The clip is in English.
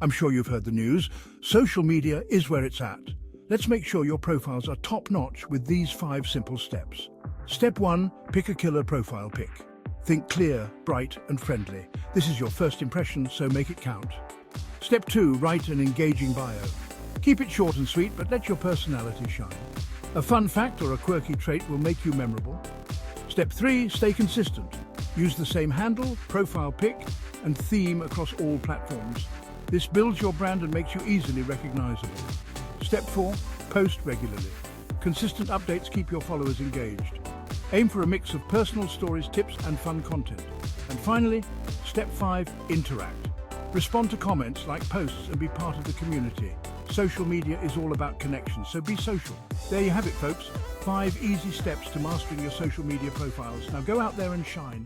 I'm sure you've heard the news. Social media is where it's at. Let's make sure your profiles are top-notch with these 5 simple steps. Step 1, pick a killer profile pic. Think clear, bright, and friendly. This is your first impression, so make it count. Step 2, write an engaging bio. Keep it short and sweet, but let your personality shine. A fun fact or a quirky trait will make you memorable. Step 3, stay consistent. Use the same handle, profile pic, and theme across all platforms. This builds your brand and makes you easily recognizable. Step 4, post regularly. Consistent updates keep your followers engaged. Aim for a mix of personal stories, tips, and fun content. And finally, step 5, interact. Respond to comments, like posts, and be part of the community. Social media is all about connection, so be social. There you have it, folks. 5 easy steps to mastering your social media profiles. Now go out there and shine.